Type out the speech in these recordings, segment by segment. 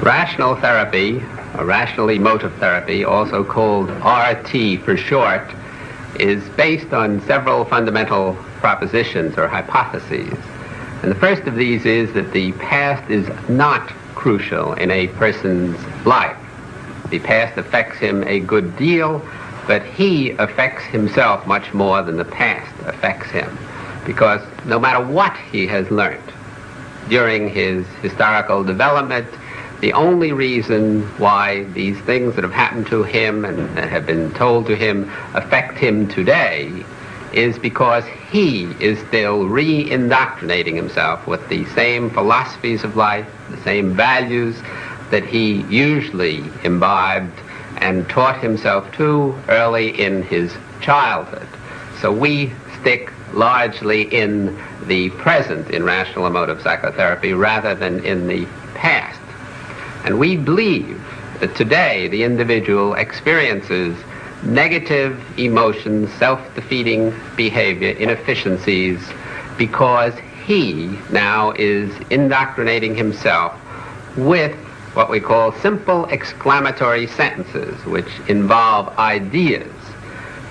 Rational therapy, or rational emotive therapy, also called RT for short, is based on several fundamental propositions or hypotheses. And the first of these is that the past is not crucial in a person's life. The past affects him a good deal, but he affects himself much more than the past affects him. Because no matter what he has learned during his historical development, the only reason why these things that have happened to him and that have been told to him affect him today is because he is still re-indoctrinating himself with the same philosophies of life, the same values that he usually imbibed and taught himself to early in his childhood. So we stick largely in the present in rational emotive psychotherapy rather than in the past. And we believe that today the individual experiences negative emotions, self-defeating behavior, inefficiencies, because he now is indoctrinating himself with what we call simple exclamatory sentences, which involve ideas.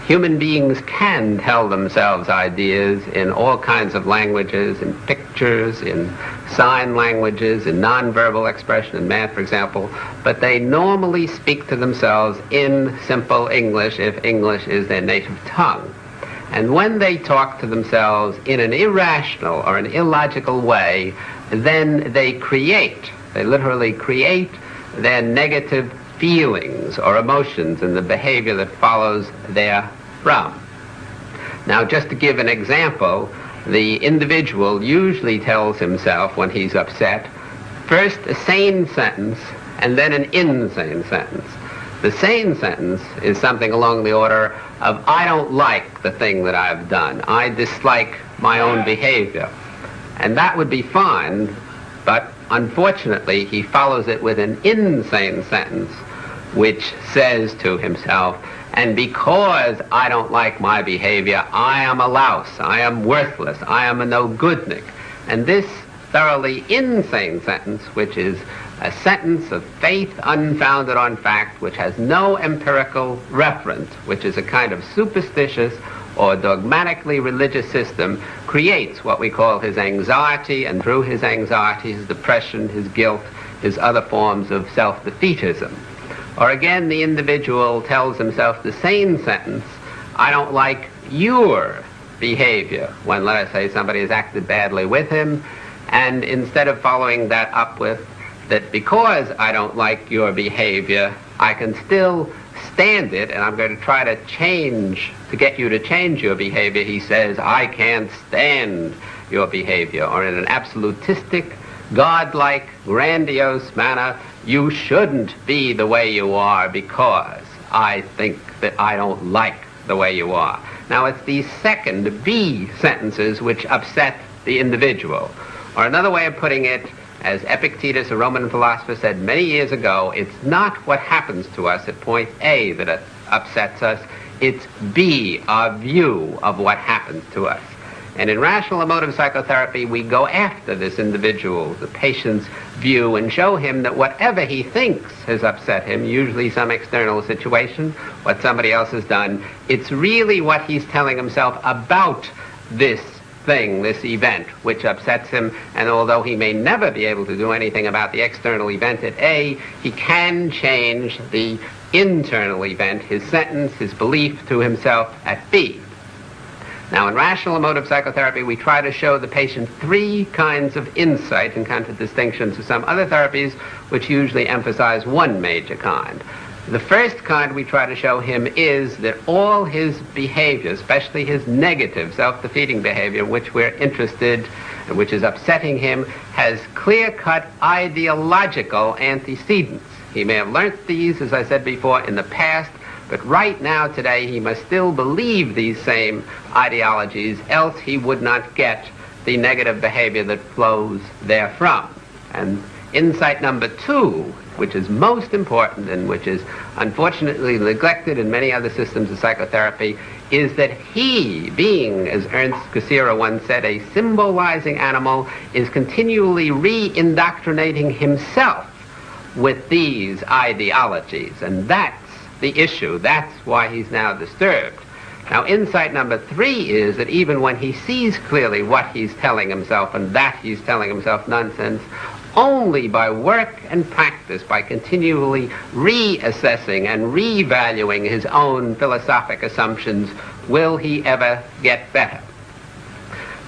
Human beings can tell themselves ideas in all kinds of languages, in pictures, in sign languages, in nonverbal expression, in math, for example, but they normally speak to themselves in simple English if English is their native tongue. And when they talk to themselves in an irrational or an illogical way, then they literally create their negative feelings or emotions and the behavior that follows therefrom. Now, just to give an example, the individual usually tells himself when he's upset, first a sane sentence and then an insane sentence. The sane sentence is something along the order of, I don't like the thing that I've done. I dislike my own behavior. And that would be fine, but unfortunately he follows it with an insane sentence, which says to himself, and because I don't like my behavior, I am a louse, I am worthless, I am a no-goodnik. And this thoroughly insane sentence, which is a sentence of faith unfounded on fact, which has no empirical reference, which is a kind of superstitious or dogmatically religious system, creates what we call his anxiety, and through his anxiety, his depression, his guilt, his other forms of self-defeatism. Or again, the individual tells himself the same sentence, I don't like your behavior, when, let us say, somebody has acted badly with him, and instead of following that up with that because I don't like your behavior, I can still stand it, and I'm going to try to get you to change your behavior, he says, I can't stand your behavior. Or in an absolutistic, godlike, grandiose manner, you shouldn't be the way you are because I think that I don't like the way you are. Now, it's these second B sentences which upset the individual. Or another way of putting it, as Epictetus, a Roman philosopher, said many years ago, it's not what happens to us at point A that upsets us, it's B, our view of what happens to us. And in rational emotive psychotherapy, we go after this individual, the patient's view, and show him that whatever he thinks has upset him, usually some external situation, what somebody else has done, it's really what he's telling himself about this thing, this event, which upsets him. And although he may never be able to do anything about the external event at A, he can change the internal event, his sentence, his belief to himself at B. Now, in rational emotive psychotherapy, we try to show the patient three kinds of insight in contradistinction to some other therapies which usually emphasize one major kind. The first kind we try to show him is that all his behavior, especially his negative self-defeating behavior, which we're interested in, which is upsetting him, has clear-cut ideological antecedents. He may have learnt these, as I said before, in the past, but right now, today, he must still believe these same ideologies, else he would not get the negative behavior that flows therefrom. And insight number two, which is most important and which is unfortunately neglected in many other systems of psychotherapy, is that he, being, as Ernst Cassirer once said, a symbolizing animal, is continually re-indoctrinating himself with these ideologies. And that's the issue. That's why he's now disturbed. Now, insight number 3 is that even when he sees clearly what he's telling himself and that he's telling himself nonsense, only by work and practice, by continually reassessing and revaluing his own philosophic assumptions, will he ever get better.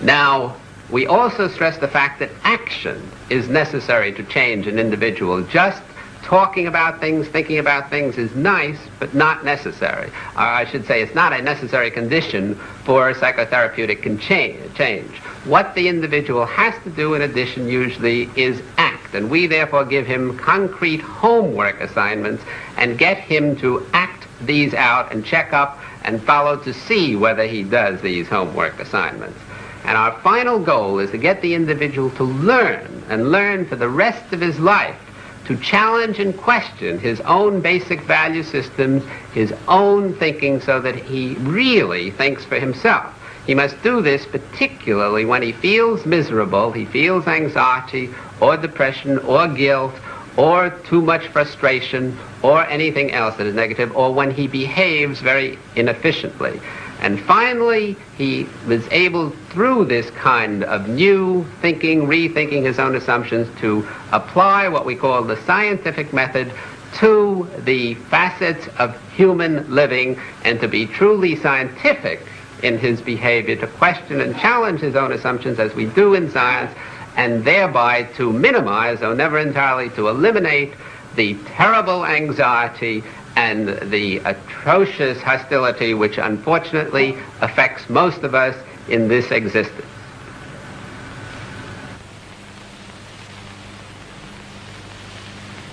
Now, we also stress the fact that action is necessary to change an individual. Just talking about things, thinking about things is nice, but not necessary. I should say it's not a necessary condition for psychotherapeutic change. What the individual has to do in addition usually is act, and we therefore give him concrete homework assignments and get him to act these out and check up and follow to see whether he does these homework assignments. And our final goal is to get the individual to learn, and learn for the rest of his life, to challenge and question his own basic value systems, his own thinking, so that he really thinks for himself. He must do this particularly when he feels miserable, he feels anxiety or depression or guilt or too much frustration or anything else that is negative, or when he behaves very inefficiently. And finally, he was able, through this kind of new thinking, rethinking his own assumptions, to apply what we call the scientific method to the facets of human living, and to be truly scientific in his behavior, to question and challenge his own assumptions as we do in science, and thereby to minimize, though never entirely to eliminate, the terrible anxiety and the atrocious hostility which unfortunately affects most of us in this existence.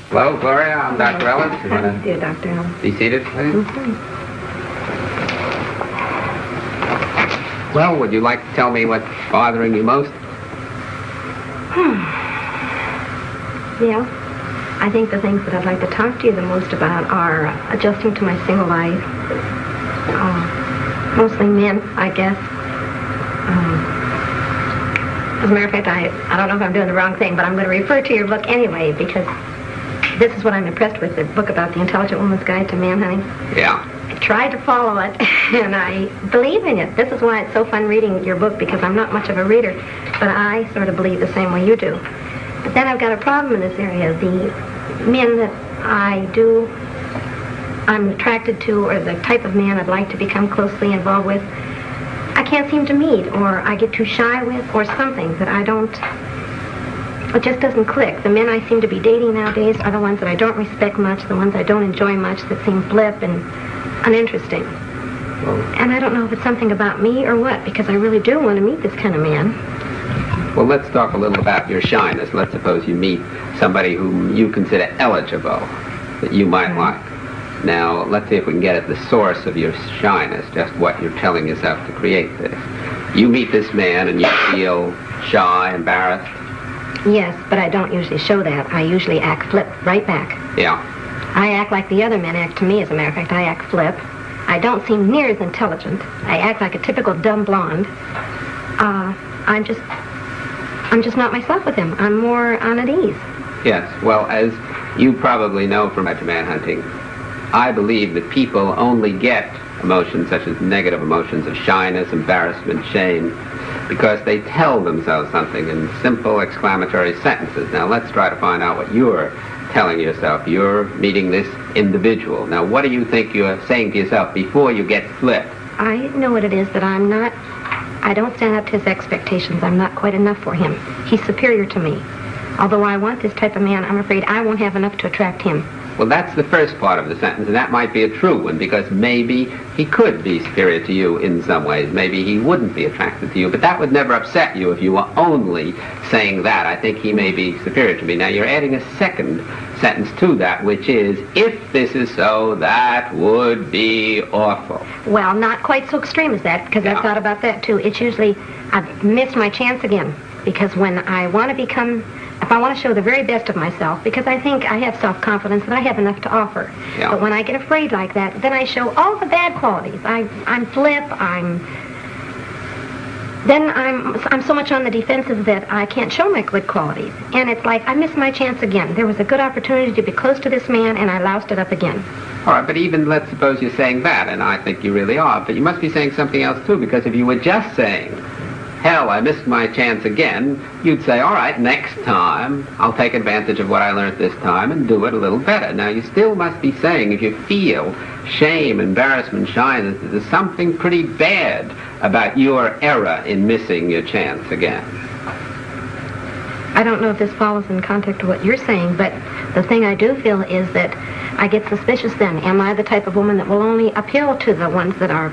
Hello, Gloria. I'm Dr. Ellis. You want to Dr. Ellis. Be seated, please? Mm-hmm. Well, would you like to tell me what's bothering you most? Yeah. I think the things that I'd like to talk to you the most about are adjusting to my single life. Mostly men, I guess. As a matter of fact, I don't know if I'm doing the wrong thing, but I'm going to refer to your book anyway, because this is what I'm impressed with, the book about the Intelligent Woman's Guide to Manhunting. Yeah. I tried to follow it, and I believe in it. This is why it's so fun reading your book, because I'm not much of a reader, but I sort of believe the same way you do. But then I've got a problem in this area. The men that I'm attracted to, or the type of man I'd like to become closely involved with, I can't seem to meet, or I get too shy with, or something that it just doesn't click. The men I seem to be dating nowadays are the ones that I don't respect much, the ones I don't enjoy much, that seem blip and uninteresting. Well, and I don't know if it's something about me or what, because I really do want to meet this kind of man. Well, let's talk a little about your shyness. Let's suppose you meet somebody whom you consider eligible, that you might like. Now, let's see if we can get at the source of your shyness, just what you're telling yourself to create this. You meet this man and you feel shy, embarrassed? Yes, but I don't usually show that. I usually act flip right back. Yeah. I act like the other men act to me, as a matter of fact. I act flip. I don't seem near as intelligent. I act like a typical dumb blonde. I'm just not myself with him. I'm more on at ease. Yes. Well, as you probably know from manhunting, I believe that people only get emotions such as negative emotions of shyness, embarrassment, shame, because they tell themselves something in simple exclamatory sentences. Now, let's try to find out what you're telling yourself. You're meeting this individual. Now, what do you think you're saying to yourself before you get flipped? I know what it is, that I don't stand up to his expectations. I'm not quite enough for him. He's superior to me. Although I want this type of man, I'm afraid I won't have enough to attract him. Well, that's the first part of the sentence, and that might be a true one, because maybe he could be superior to you in some ways. Maybe he wouldn't be attracted to you, but that would never upset you if you were only saying that. I think he may be superior to me. Now, you're adding a second sentence to that, which is, if this is so, that would be awful. Well, not quite so extreme as that, because I've thought about that, too. It's usually, I've missed my chance again, because when I want to become... If I want to show the very best of myself, because I think I have self-confidence that I have enough to offer. Yeah. But when I get afraid like that, then I show all the bad qualities. I'm flip, I'm then I'm so much on the defensive that I can't show my good qualities. And it's like I missed my chance again. There was a good opportunity to be close to this man, and I loused it up again. All right, but even let's suppose you're saying that, and I think you really are, but you must be saying something else too, because if you were just saying, hell, I missed my chance again, you'd say, all right, next time I'll take advantage of what I learned this time and do it a little better. Now, you still must be saying, if you feel shame, embarrassment, shyness, there's something pretty bad about your error in missing your chance again. I don't know if this follows in context to what you're saying, but the thing I do feel is that I get suspicious then. Am I the type of woman that will only appeal to the ones that are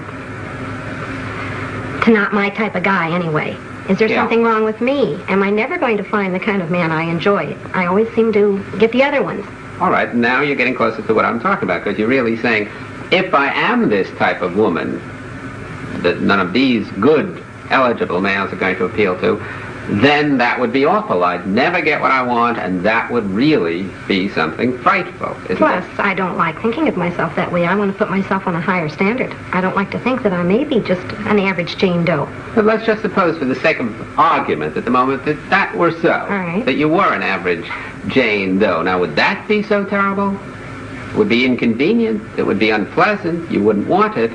to not my type of guy anyway? Is there something wrong with me? Am I never going to find the kind of man I enjoy? I always seem to get the other ones. All right, now you're getting closer to what I'm talking about, because you're really saying, if I am this type of woman that none of these good, eligible males are going to appeal to, then that would be awful. I'd never get what I want, and that would really be something frightful, isn't Plus, it? I don't like thinking of myself that way. I want to put myself on a higher standard. I don't like to think that I may be just an average Jane Doe. But let's just suppose, for the sake of argument at the moment, that that were so. All right. That you were an average Jane Doe. Now, would that be so terrible? It would be inconvenient. It would be unpleasant. You wouldn't want it.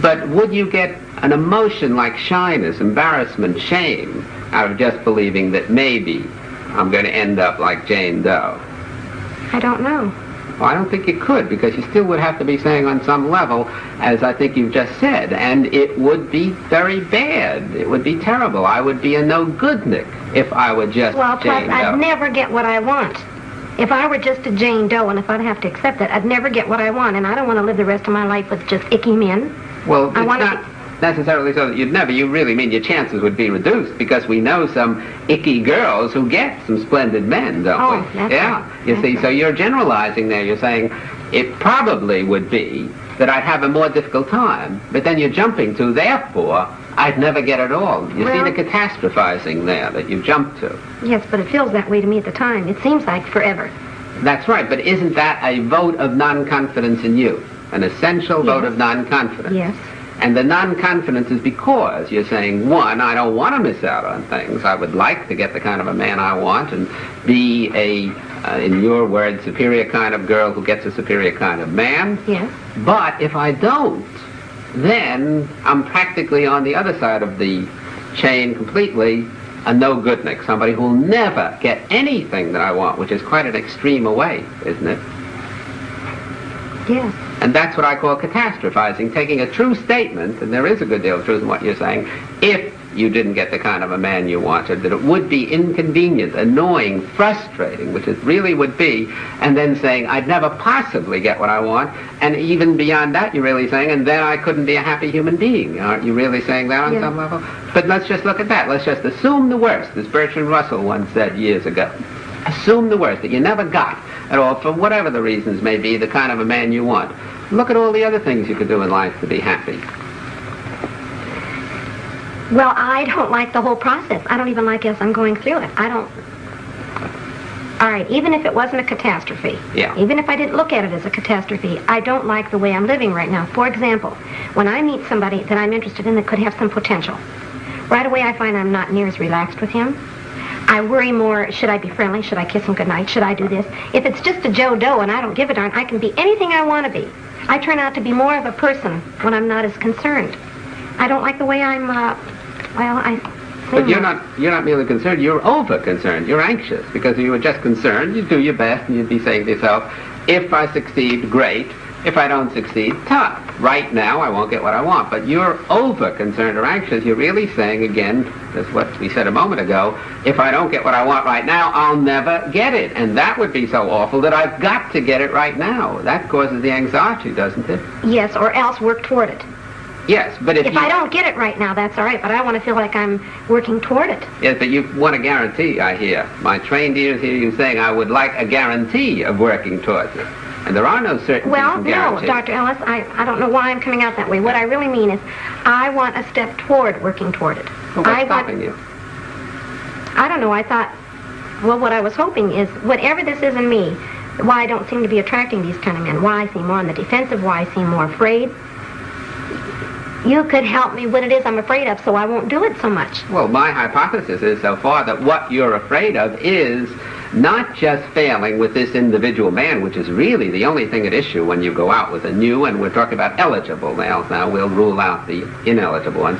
But would you get an emotion like shyness, embarrassment, shame out of just believing that maybe I'm going to end up like Jane Doe? I don't know. Well, I don't think you could, because you still would have to be saying on some level, as I think you've just said, and it would be very bad. It would be terrible. I would be a no-goodnik if I were just Well, plus, Jane Doe. I'd never get what I want. If I were just a Jane Doe, and if I'd have to accept it, I'd never get what I want, and I don't want to live the rest of my life with just icky men. Well, it's I want not necessarily so that you'd never. You really mean your chances would be reduced, because we know some icky girls who get some splendid men, don't we? That's yeah. right. You That's see, right. so you're generalizing there. You're saying it probably would be that I'd have a more difficult time, but then you're jumping to, therefore, I'd never get it all. You see Well- the catastrophizing there that you jumped to. Yes, but it feels that way to me at the time. It seems like forever. That's right, but isn't that a vote of non-confidence in you? An essential vote Yes. of non-confidence? Yes. And the non-confidence is because you're saying, one, I don't want to miss out on things. I would like to get the kind of a man I want and be a, in your words, superior kind of girl who gets a superior kind of man. Yes. But if I don't, then I'm practically on the other side of the chain completely, a no-goodnik, somebody who'll never get anything that I want, which is quite an extreme away, isn't it? Yes. And that's what I call catastrophizing, taking a true statement, and there is a good deal of truth in what you're saying, if you didn't get the kind of a man you wanted, that it would be inconvenient, annoying, frustrating, which it really would be, and then saying, I'd never possibly get what I want, and even beyond that, you're really saying, and then I couldn't be a happy human being. Aren't you really saying that on some level? But let's just look at that. Let's just assume the worst, as Bertrand Russell once said years ago. Assume the worst, that you never got at all, for whatever the reasons may be, the kind of a man you want. Look at all the other things you could do in life to be happy. Well, I don't like the whole process. I don't even like as I'm going through it. I don't... All right, even if it wasn't a catastrophe, even if I didn't look at it as a catastrophe, I don't like the way I'm living right now. For example, when I meet somebody that I'm interested in that could have some potential, right away I find I'm not near as relaxed with him. I worry more, should I be friendly? Should I kiss him goodnight? Should I do this? If it's just a Joe Doe and I don't give a darn, I can be anything I want to be. I turn out to be more of a person when I'm not as concerned. I don't like the way I'm, But you're not merely concerned, you're over-concerned. You're anxious, because if you were just concerned, you'd do your best and you'd be saying to yourself, if I succeed, great. If I don't succeed, tough. Right now, I won't get what I want. But you're over-concerned or anxious. You're really saying, again, that's what we said a moment ago, if I don't get what I want right now, I'll never get it. And that would be so awful that I've got to get it right now. That causes the anxiety, doesn't it? Yes, or else work toward it. Yes, but if I don't get it right now, that's all right, but I want to feel like I'm working toward it. Yes, but you want a guarantee, I hear. My trained ears hear you saying, I would like a guarantee of working towards it. And there are no certainties and guarantees. No, Dr. Ellis, I don't know why I'm coming out that way. What I really mean is, I want a step toward working toward it. Well, what's stopping you? I don't know, I thought, well, what I was hoping is, whatever this is in me, why I don't seem to be attracting these kind of men, why I seem more on the defensive, why I seem more afraid. you could help me what it is I'm afraid of so I won't do it so much. Well, my hypothesis is so far that what you're afraid of is not just failing with this individual man, which is really the only thing at issue when you go out with a new, and we're talking about eligible males now, we'll rule out the ineligible ones.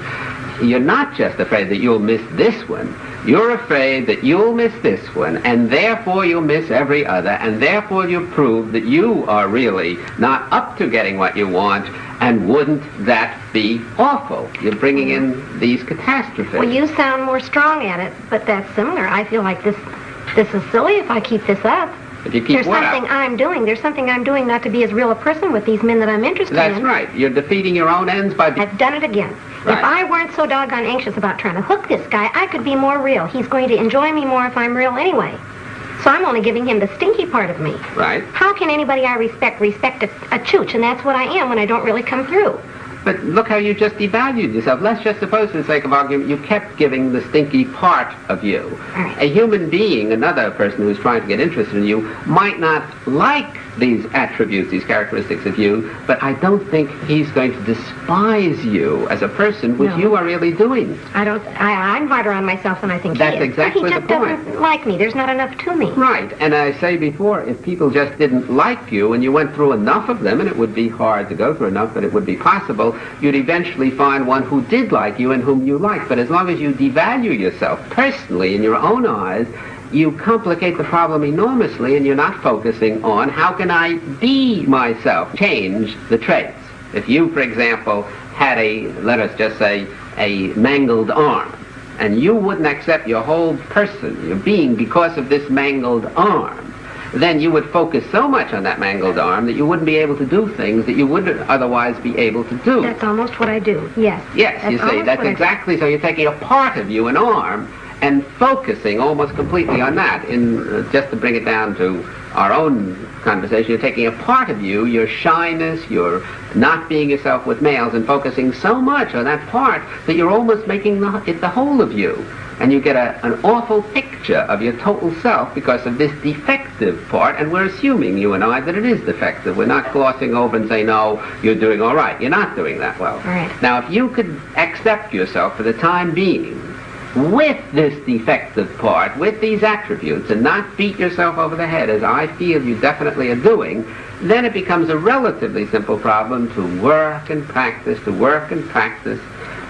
You're not just afraid that you'll miss this one. You're afraid that you'll miss this one, and therefore you'll miss every other, and therefore you prove that you are really not up to getting what you want, and wouldn't that be awful? You're bringing in these catastrophes. Well, you sound more strong at it, but that's similar. I feel like this is silly if I keep this up. If you keep There's something I'm doing. There's something I'm doing not to be as real a person with these men that I'm interested in. That's right. You're defeating your own ends by... I've done it again. Right. If I weren't so doggone anxious about trying to hook this guy, I could be more real. He's going to enjoy me more if I'm real anyway. So I'm only giving him the stinky part of me. Right. How can anybody I respect a chooch? And that's what I am when I don't really come through. But look how you just devalued yourself. Let's just suppose, for the sake of argument, you kept giving the stinky part of you. Right. A human being, another person who's trying to get interested in you, might not like these attributes, these characteristics of you, but I don't think he's going to despise you as a person, which you are really doing. I'm harder on myself than I think That's he is. exactly but he the just point. doesn't like me. There's not enough to me. Right, and I say before, if people just didn't like you and you went through enough of them, and it would be hard to go through enough, but it would be possible, you'd eventually find one who did like you and whom you like. But as long as you devalue yourself personally in your own eyes, you complicate the problem enormously, and you're not focusing on how can I be myself, change the traits. If you, for example, had let us just say, a mangled arm, and you wouldn't accept your whole person, your being, because of this mangled arm, then you would focus so much on that mangled arm that you wouldn't be able to do things that you wouldn't otherwise be able to do. That's almost what I do, yes. Yes, you see, that's exactly so. You're taking a part of you, an arm, and focusing almost completely on that. Just to bring it down to our own conversation, you're taking a part of you, your shyness, your not being yourself with males, and focusing so much on that part that you're almost making it the whole of you. And you get an awful picture of your total self because of this defective part, and we're assuming, you and I, that it is defective. We're not glossing over and saying, no, you're doing all right. You're not doing that well. Right. Now, if you could accept yourself for the time being with this defective part, with these attributes, and not beat yourself over the head, as I feel you definitely are doing, then it becomes a relatively simple problem to work and practice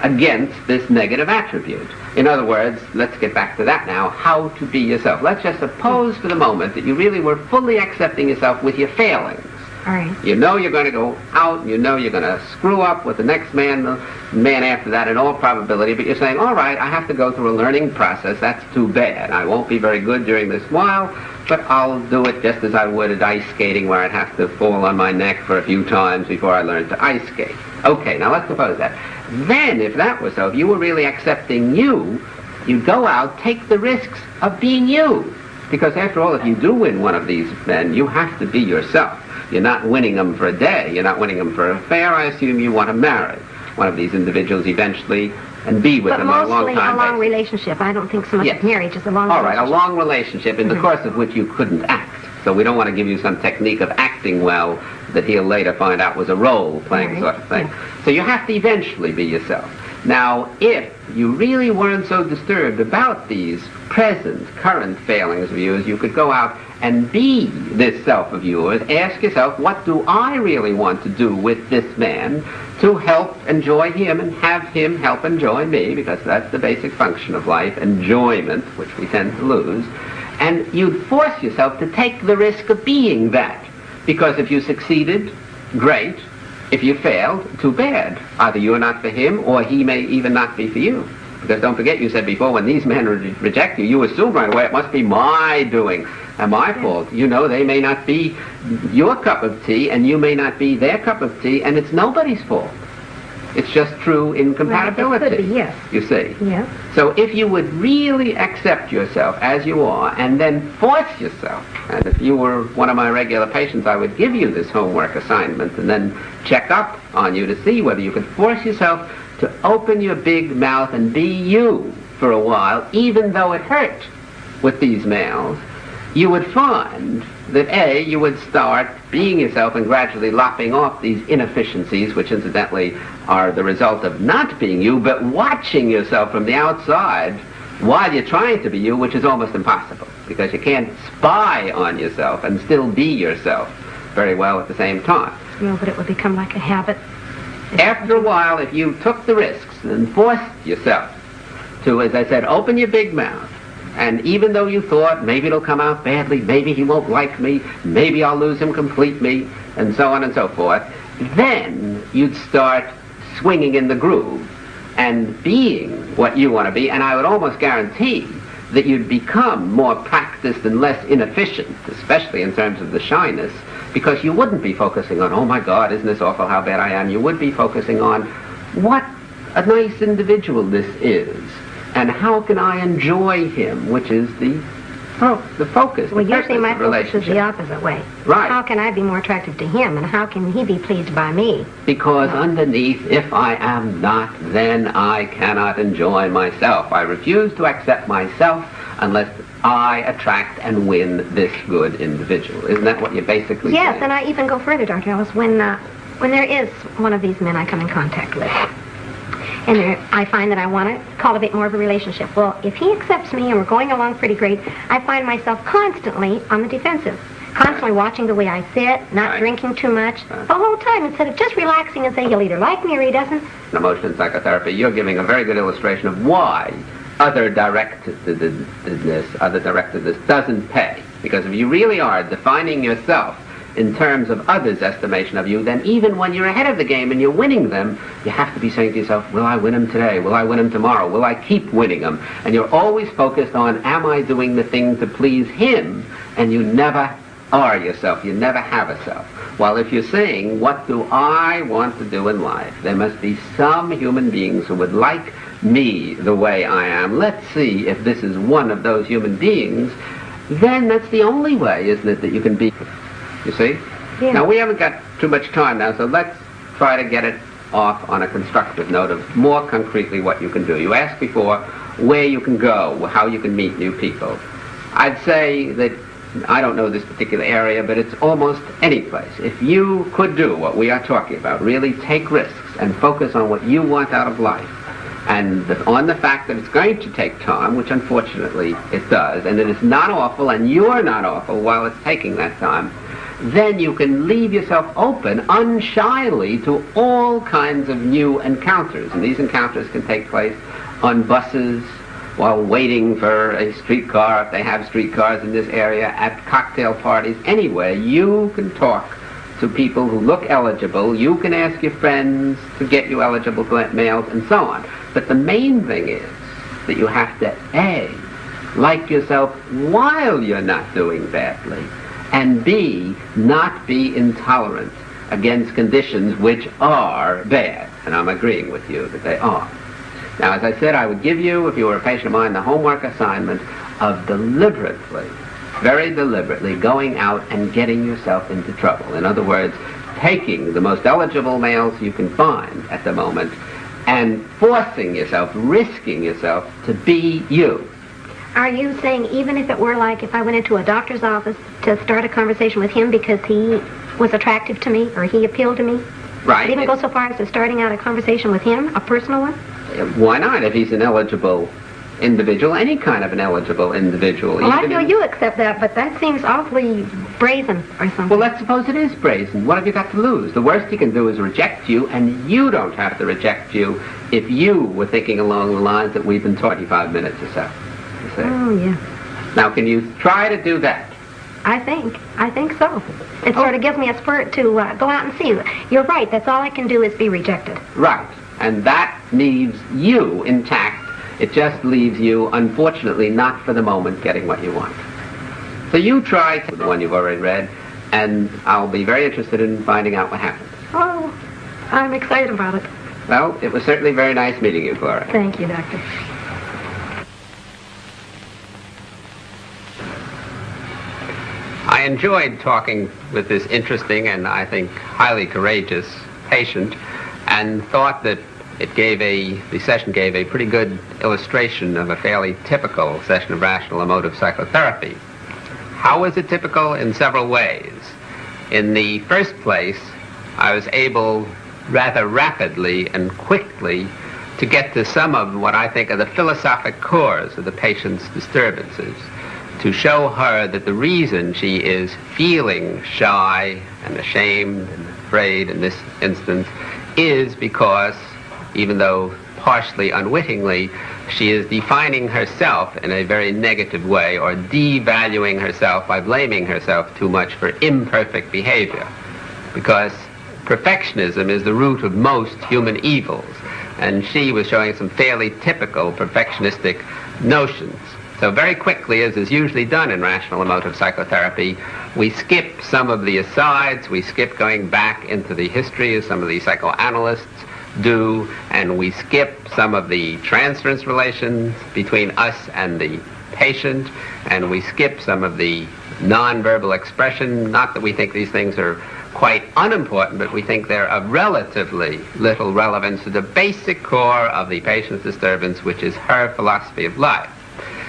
against this negative attribute. In other words, let's get back to that now, how to be yourself. Let's just suppose for the moment that you really were fully accepting yourself with your failings. All right. You know you're going to go out, you know you're going to screw up with the next man, the man after that in all probability, but you're saying, all right, I have to go through a learning process, that's too bad. I won't be very good during this while, but I'll do it just as I would at ice skating, where I'd have to fall on my neck for a few times before I learned to ice skate. Okay, now let's suppose that. Then, if that was so, if you were really accepting you, you'd go out, take the risks of being you. Because after all, if you do win one of these men, you have to be yourself. You're not winning them for a day. You're not winning them for an affair. I assume you want to marry one of these individuals eventually and be with them on a long time basis. But mostly a long relationship. I don't think so much of marriage is a long relationship. All right, a long relationship in the course of which you couldn't act. So we don't want to give you some technique of acting well that he'll later find out was a role-playing sort of thing. Yeah. So you have to eventually be yourself. Now, if you really weren't so disturbed about these current failings of yours, you could go out and be this self of yours. Ask yourself, what do I really want to do with this man to help enjoy him and have him help enjoy me, because that's the basic function of life, enjoyment, which we tend to lose. And you'd force yourself to take the risk of being that. Because if you succeeded, great. If you failed, too bad. Either you're not for him, or he may even not be for you. Because don't forget, you said before, when these men reject you, you assume right away, it must be my doing and my fault. You know, they may not be your cup of tea, and you may not be their cup of tea, and it's nobody's fault. It's just true incompatibility. Well, it could be, yes. You see. Yeah. So if you would really accept yourself as you are, and then force yourself, and if you were one of my regular patients, I would give you this homework assignment and then check up on you to see whether you could force yourself to open your big mouth and be you for a while, even though it hurt with these males, you would find that A, you would start being yourself and gradually lopping off these inefficiencies, which incidentally are the result of not being you, but watching yourself from the outside while you're trying to be you, which is almost impossible, because you can't spy on yourself and still be yourself very well at the same time. No, but it would become like a habit. After a while, if you took the risks and forced yourself to, as I said, open your big mouth, and even though you thought maybe it'll come out badly, maybe he won't like me, maybe I'll lose him completely, and so on and so forth, then you'd start swinging in the groove and being what you want to be, and I would almost guarantee that you'd become more practiced and less inefficient, especially in terms of the shyness, because you wouldn't be focusing on, oh my God, isn't this awful how bad I am? You would be focusing on what a nice individual this is, and how can I enjoy him, which is the focus. Well, the usually my focus is relationship. the opposite way. Right. How can I be more attractive to him, and how can he be pleased by me? Because underneath, if I am not, then I cannot enjoy myself. I refuse to accept myself unless I attract and win this good individual. Isn't that what you're basically saying? Yes, and I even go further, Dr. Ellis, when there is one of these men I come in contact with, and I find that I want to cultivate more of a relationship. Well, if he accepts me and we're going along pretty great, I find myself constantly on the defensive, constantly watching the way I sit, not drinking too much, the whole time, instead of just relaxing and saying he'll either like me or he doesn't. In emotion and psychotherapy, you're giving a very good illustration of why other directedness doesn't pay. Because if you really are defining yourself in terms of others' estimation of you, then even when you're ahead of the game and you're winning them, you have to be saying to yourself, will I win him today? Will I win him tomorrow? Will I keep winning him? And you're always focused on, am I doing the thing to please him? And you never are yourself. You never have a self. While if you're saying, what do I want to do in life? There must be some human beings who would like me the way I am. Let's see if this is one of those human beings. Then that's the only way, isn't it, that you can be. You see? Yeah. Now, we haven't got too much time now, so let's try to get it off on a constructive note of more concretely what you can do. You asked before where you can go, how you can meet new people. I'd say that, I don't know this particular area, but it's almost any place. If you could do what we are talking about, really take risks and focus on what you want out of life, and on the fact that it's going to take time, which unfortunately it does, and that it's not awful and you're not awful while it's taking that time, then you can leave yourself open unshyly to all kinds of new encounters. And these encounters can take place on buses, while waiting for a streetcar, if they have streetcars in this area, at cocktail parties, anywhere. You can talk to people who look eligible. You can ask your friends to get you eligible males and so on. But the main thing is that you have to, A, like yourself while you're not doing badly, and B, not be intolerant against conditions which are bad. And I'm agreeing with you that they are. Now, as I said, I would give you, if you were a patient of mine, the homework assignment of deliberately, very deliberately, going out and getting yourself into trouble. In other words, taking the most eligible males you can find at the moment and forcing yourself, risking yourself to be you. Are you saying even if it were like if I went into a doctor's office to start a conversation with him because he was attractive to me or he appealed to me? Right. I'd even go so far as to starting out a conversation with him, a personal one? Why not? If he's an eligible individual, any kind of an eligible individual. Well, I feel you accept that, but that seems awfully brazen or something. Well, let's suppose it is brazen. What have you got to lose? The worst he can do is reject you, and you don't have to reject you if you were thinking along the lines that we've been 25 minutes or so. You see? Oh, yeah. Now, can you try to do that? I think so. It sort of gives me a spurt to go out and see. You're right. That's all I can do is be rejected. Right. And that leaves you intact. It just leaves you, unfortunately, not for the moment, getting what you want. So you try the one you've already read, and I'll be very interested in finding out what happens. Oh, I'm excited about it. Well, it was certainly very nice meeting you, Gloria. Thank you, Doctor. I enjoyed talking with this interesting and I think highly courageous patient, and thought that the session gave a pretty good illustration of a fairly typical session of rational emotive psychotherapy. How was it typical? In several ways. In the first place, I was able rather rapidly and quickly to get to some of what I think are the philosophic cores of the patient's disturbances, to show her that the reason she is feeling shy and ashamed and afraid in this instance is because, even though partially unwittingly, she is defining herself in a very negative way, or devaluing herself by blaming herself too much for imperfect behavior. Because perfectionism is the root of most human evils, and she was showing some fairly typical perfectionistic notions. So very quickly, as is usually done in rational emotive psychotherapy, we skip some of the asides, we skip going back into the history, as some of the psychoanalysts do, and we skip some of the transference relations between us and the patient, and we skip some of the nonverbal expression. Not that we think these things are quite unimportant, but we think they're of relatively little relevance to the basic core of the patient's disturbance, which is her philosophy of life.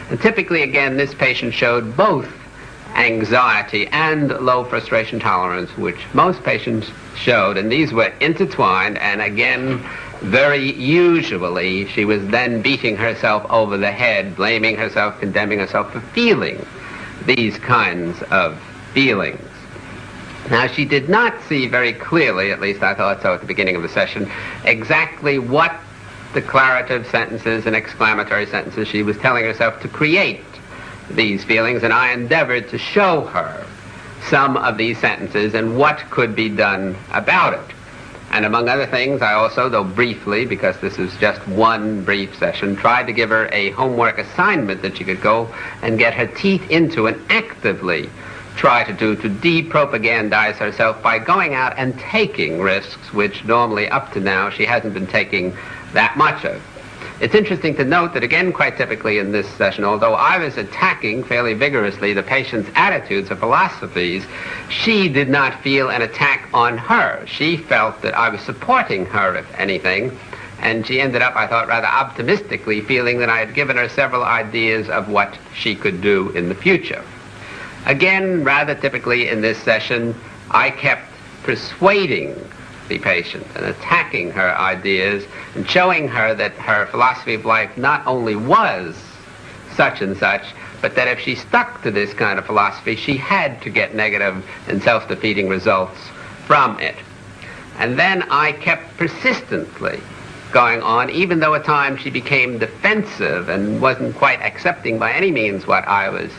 And typically, again, this patient showed both anxiety and low frustration tolerance, which most patients showed, and these were intertwined, and again, very usually, she was then beating herself over the head, blaming herself, condemning herself for feeling these kinds of feelings. Now, she did not see very clearly, at least I thought so at the beginning of the session, exactly what declarative sentences and exclamatory sentences she was telling herself to create these feelings, and I endeavored to show her some of these sentences and what could be done about it. And among other things, I also, though briefly, because this is just one brief session, tried to give her a homework assignment that she could go and get her teeth into and actively try to do to de-propagandize herself by going out and taking risks which normally up to now she hasn't been taking that much of. It's interesting to note that, again, quite typically in this session, although I was attacking fairly vigorously the patient's attitudes or philosophies, she did not feel an attack on her. She felt that I was supporting her, if anything, and she ended up, I thought, rather optimistically feeling that I had given her several ideas of what she could do in the future. Again, rather typically in this session, I kept persuading the patient and attacking her ideas and showing her that her philosophy of life not only was such and such, but that if she stuck to this kind of philosophy, she had to get negative and self-defeating results from it. And then I kept persistently going on, even though at times she became defensive and wasn't quite accepting by any means what I was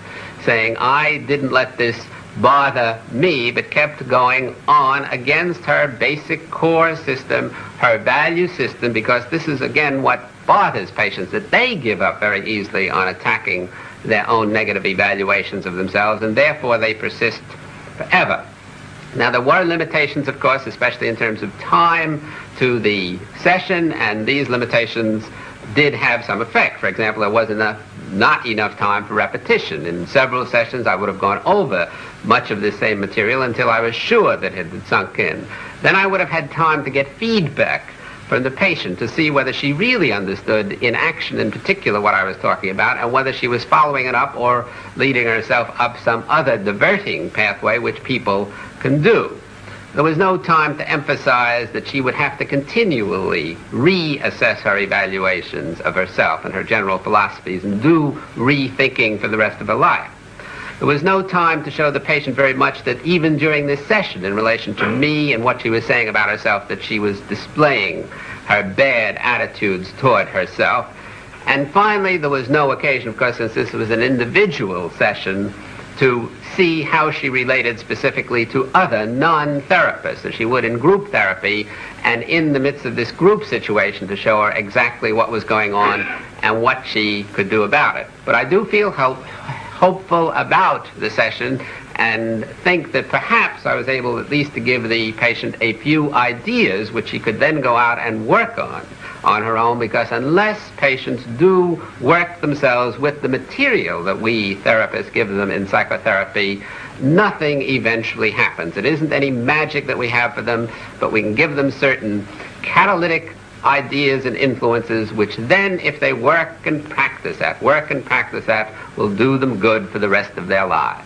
saying. I didn't let this bother me, but kept going on against her basic core system, her value system, because this is, again, what bothers patients, that they give up very easily on attacking their own negative evaluations of themselves, and therefore they persist forever. Now, there were limitations, of course, especially in terms of time to the session, and these limitations did have some effect. For example, there was not enough time for repetition. In several sessions, I would have gone over much of this same material until I was sure that it had sunk in. Then I would have had time to get feedback from the patient to see whether she really understood in action in particular what I was talking about, and whether she was following it up or leading herself up some other diverting pathway which people can do. There was no time to emphasize that she would have to continually reassess her evaluations of herself and her general philosophies and do rethinking for the rest of her life. There was no time to show the patient very much that even during this session, in relation to me and what she was saying about herself, that she was displaying her bad attitudes toward herself. And finally, there was no occasion, of course, since this was an individual session, to see how she related specifically to other non-therapists, as she would in group therapy, and in the midst of this group situation to show her exactly what was going on and what she could do about it. But I do feel hopeful about the session and think that perhaps I was able at least to give the patient a few ideas which she could then go out and work on her own, because unless patients do work themselves with the material that we therapists give them in psychotherapy, nothing eventually happens. It isn't any magic that we have for them, but we can give them certain catalytic ideas and influences which then, if they work and practice at, will do them good for the rest of their lives.